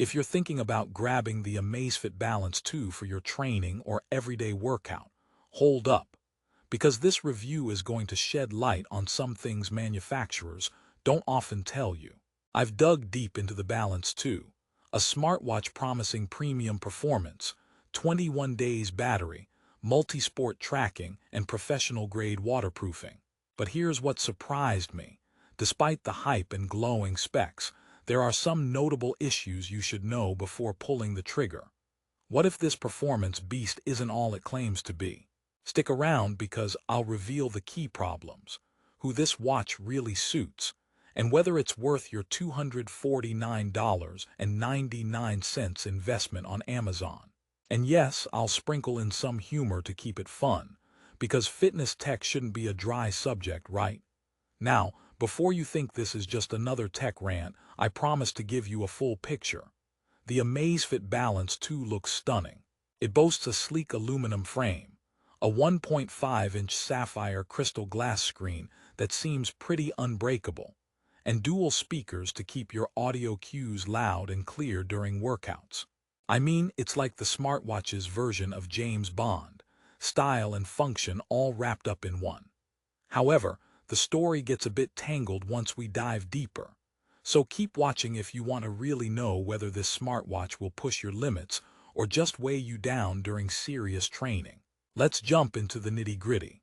If you're thinking about grabbing the Amazfit Balance 2 for your training or everyday workout, hold up, because this review is going to shed light on some things manufacturers don't often tell you. I've dug deep into the Balance 2, a smartwatch promising premium performance, 21 days battery, multi-sport tracking, and professional-grade waterproofing. But here's what surprised me. Despite the hype and glowing specs, there are some notable issues you should know before pulling the trigger. What if this performance beast isn't all it claims to be? Stick around because I'll reveal the key problems, who this watch really suits, and whether it's worth your $249.99 investment on Amazon. And yes, I'll sprinkle in some humor to keep it fun, because fitness tech shouldn't be a dry subject, right? Now, before you think this is just another tech rant, I promise to give you a full picture. The Amazfit Balance 2 looks stunning. It boasts a sleek aluminum frame, a 1.5-inch sapphire crystal glass screen that seems pretty unbreakable, and dual speakers to keep your audio cues loud and clear during workouts. I mean, it's like the smartwatch's version of James Bond, style and function all wrapped up in one. However, the story gets a bit tangled once we dive deeper, so keep watching if you want to really know whether this smartwatch will push your limits or just weigh you down during serious training. Let's jump into the nitty-gritty.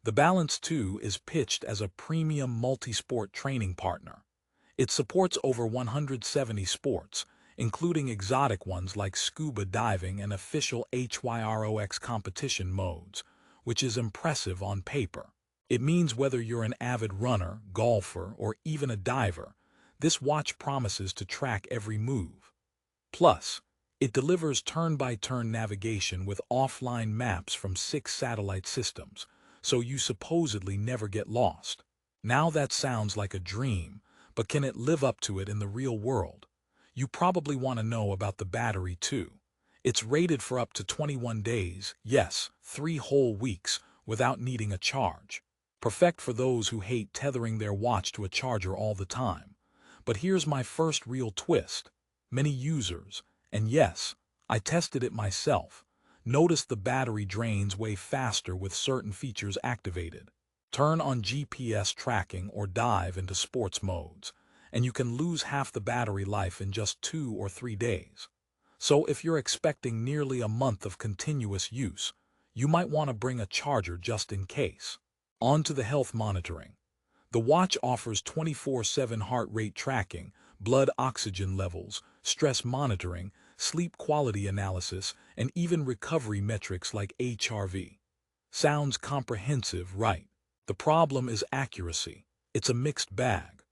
The Balance 2 is pitched as a premium multi-sport training partner. It supports over 170 sports, including exotic ones like scuba diving and official HYROX competition modes, which is impressive on paper. It means whether you're an avid runner, golfer, or even a diver, this watch promises to track every move. Plus, it delivers turn-by-turn navigation with offline maps from 6 satellite systems, so you supposedly never get lost. Now that sounds like a dream, but can it live up to it in the real world? You probably want to know about the battery too. It's rated for up to 21 days, yes, 3 whole weeks, without needing a charge. Perfect for those who hate tethering their watch to a charger all the time. But here's my first real twist. Many users, and yes, I tested it myself, noticed the battery drains way faster with certain features activated. Turn on GPS tracking or dive into sports modes, and you can lose half the battery life in just 2 or 3 days. So if you're expecting nearly a month of continuous use, you might want to bring a charger just in case. On to the health monitoring. The watch offers 24/7 heart rate tracking, blood oxygen levels, stress monitoring, sleep quality analysis, and even recovery metrics like HRV. Sounds comprehensive, right? The problem is accuracy. It's a mixed bag.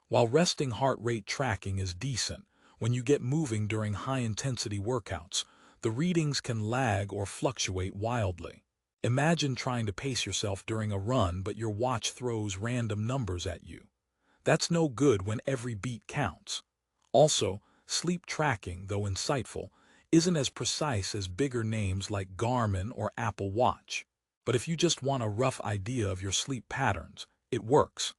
While resting heart rate tracking is decent, when you get moving during high-intensity workouts, the readings can lag or fluctuate wildly. Imagine trying to pace yourself during a run, but your watch throws random numbers at you. That's no good when every beat counts. Also, sleep tracking, though insightful, isn't as precise as bigger names like Garmin or Apple Watch. But if you just want a rough idea of your sleep patterns, it works.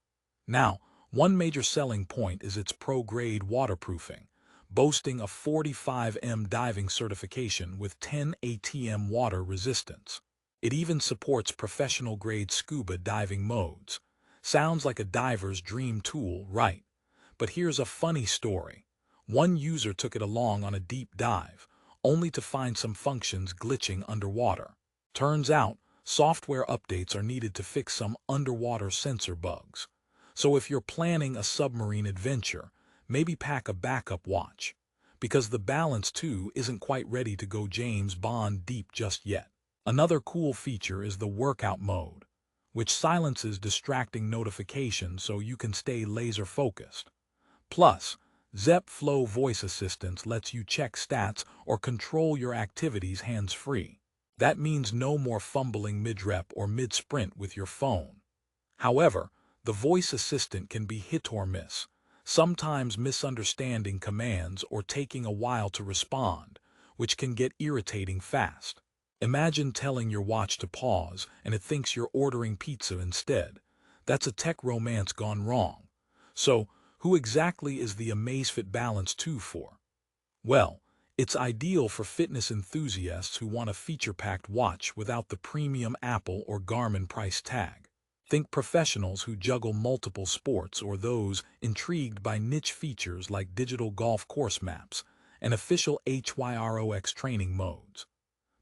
Now, one major selling point is its pro-grade waterproofing, boasting a 45M diving certification with 10 ATM water resistance. It even supports professional-grade scuba diving modes. Sounds like a diver's dream tool, right? But here's a funny story. One user took it along on a deep dive, only to find some functions glitching underwater. Turns out, software updates are needed to fix some underwater sensor bugs. So if you're planning a submarine adventure, maybe pack a backup watch, because the Balance 2 isn't quite ready to go James Bond deep just yet. Another cool feature is the workout mode, which silences distracting notifications so you can stay laser-focused. Plus, Zepp Flow voice assistance lets you check stats or control your activities hands-free. That means no more fumbling mid-rep or mid-sprint with your phone. However, the voice assistant can be hit or miss, sometimes misunderstanding commands or taking a while to respond, which can get irritating fast. Imagine telling your watch to pause and it thinks you're ordering pizza instead. That's a tech romance gone wrong. So, who exactly is the Amazfit Balance 2 for? Well, it's ideal for fitness enthusiasts who want a feature-packed watch without the premium Apple or Garmin price tag. Think professionals who juggle multiple sports or those intrigued by niche features like digital golf course maps and official HYROX training modes.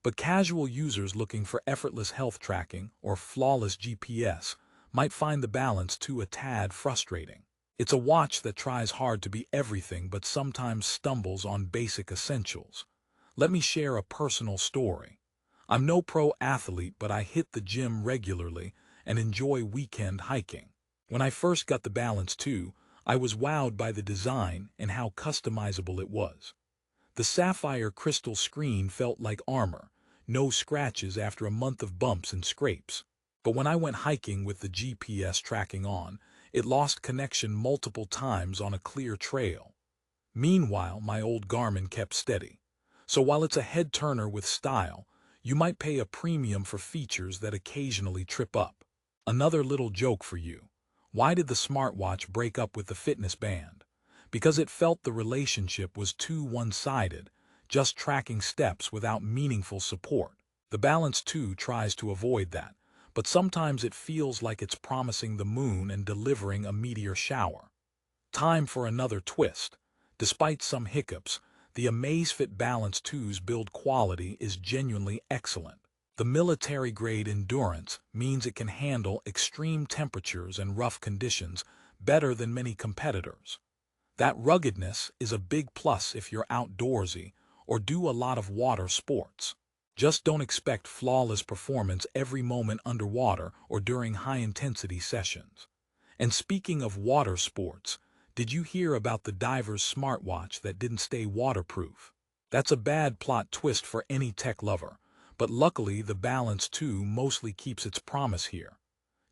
But casual users looking for effortless health tracking or flawless GPS might find the Balance 2 a tad frustrating. It's a watch that tries hard to be everything but sometimes stumbles on basic essentials. Let me share a personal story. I'm no pro athlete, but I hit the gym regularly and enjoy weekend hiking. When I first got the Balance 2, I was wowed by the design and how customizable it was. The sapphire crystal screen felt like armor, no scratches after a month of bumps and scrapes. But when I went hiking with the GPS tracking on, it lost connection multiple times on a clear trail. Meanwhile, my old Garmin kept steady. So while it's a head-turner with style, you might pay a premium for features that occasionally trip up. Another little joke for you. Why did the smartwatch break up with the fitness band? Because it felt the relationship was too one-sided, just tracking steps without meaningful support. The Balance 2 tries to avoid that, but sometimes it feels like it's promising the moon and delivering a meteor shower. Time for another twist. Despite some hiccups, the Amazfit Balance 2's build quality is genuinely excellent. The military-grade endurance means it can handle extreme temperatures and rough conditions better than many competitors. That ruggedness is a big plus if you're outdoorsy or do a lot of water sports. Just don't expect flawless performance every moment underwater or during high-intensity sessions. And speaking of water sports, did you hear about the diver's smartwatch that didn't stay waterproof? That's a bad plot twist for any tech lover, but luckily the Balance 2 mostly keeps its promise here.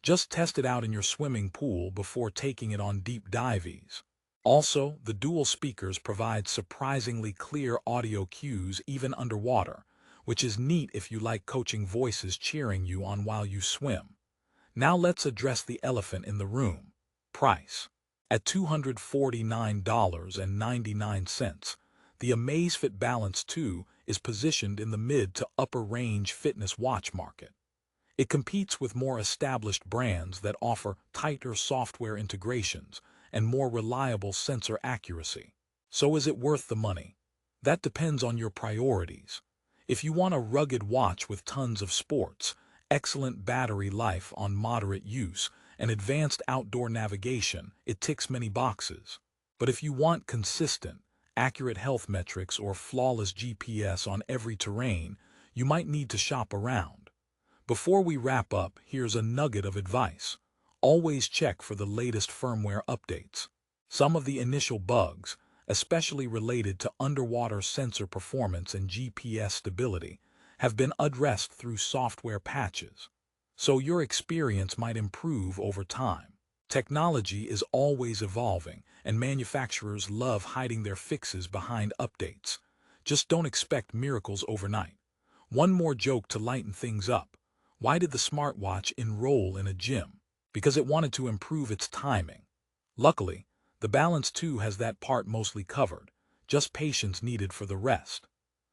Just test it out in your swimming pool before taking it on deep dives. Also, the dual speakers provide surprisingly clear audio cues even underwater, which is neat if you like coaching voices cheering you on while you swim. Now let's address the elephant in the room: price. At $249.99, the Amazfit Balance 2 is positioned in the mid to upper range fitness watch market. It competes with more established brands that offer tighter software integrations and more reliable sensor accuracy. So is it worth the money? That depends on your priorities. If you want a rugged watch with tons of sports, excellent battery life on moderate use, and advanced outdoor navigation, it ticks many boxes. But if you want consistent, accurate health metrics or flawless GPS on every terrain, you might need to shop around. Before we wrap up, here's a nugget of advice. Always check for the latest firmware updates. Some of the initial bugs, especially related to underwater sensor performance and GPS stability, have been addressed through software patches. So your experience might improve over time. Technology is always evolving, and manufacturers love hiding their fixes behind updates. Just don't expect miracles overnight. One more joke to lighten things up. Why did the smartwatch enroll in a gym? Because it wanted to improve its timing. Luckily, the Balance 2 has that part mostly covered, just patience needed for the rest.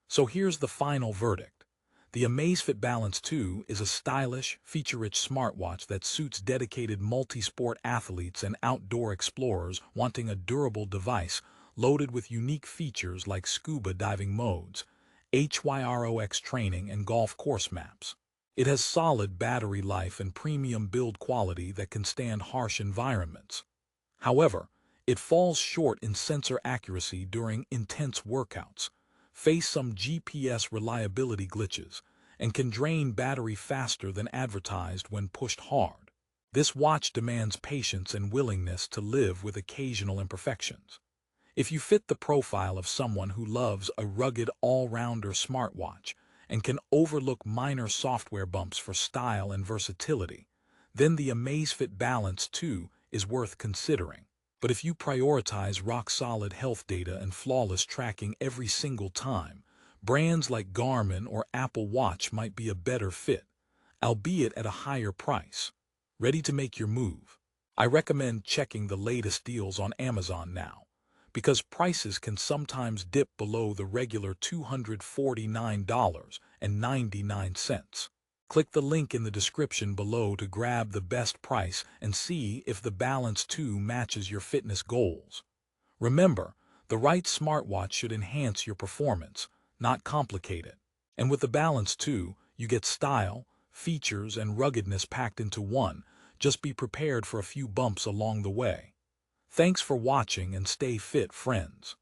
So here's the final verdict. The Amazfit Balance 2 is a stylish, feature-rich smartwatch that suits dedicated multi-sport athletes and outdoor explorers wanting a durable device loaded with unique features like scuba diving modes, HYROX training, and golf course maps. It has solid battery life and premium build quality that can stand harsh environments. However, it falls short in sensor accuracy during intense workouts, face some GPS reliability glitches, and can drain battery faster than advertised when pushed hard. This watch demands patience and willingness to live with occasional imperfections. If you fit the profile of someone who loves a rugged all-rounder smartwatch and can overlook minor software bumps for style and versatility, then the Amazfit Balance 2 is worth considering. But if you prioritize rock-solid health data and flawless tracking every single time, brands like Garmin or Apple Watch might be a better fit, albeit at a higher price. Ready to make your move? I recommend checking the latest deals on Amazon now, because prices can sometimes dip below the regular $249.99. Click the link in the description below to grab the best price and see if the Balance 2 matches your fitness goals. Remember, the right smartwatch should enhance your performance, not complicate it. And with the Balance 2, you get style, features, and ruggedness packed into one. Just be prepared for a few bumps along the way. Thanks for watching and stay fit, friends.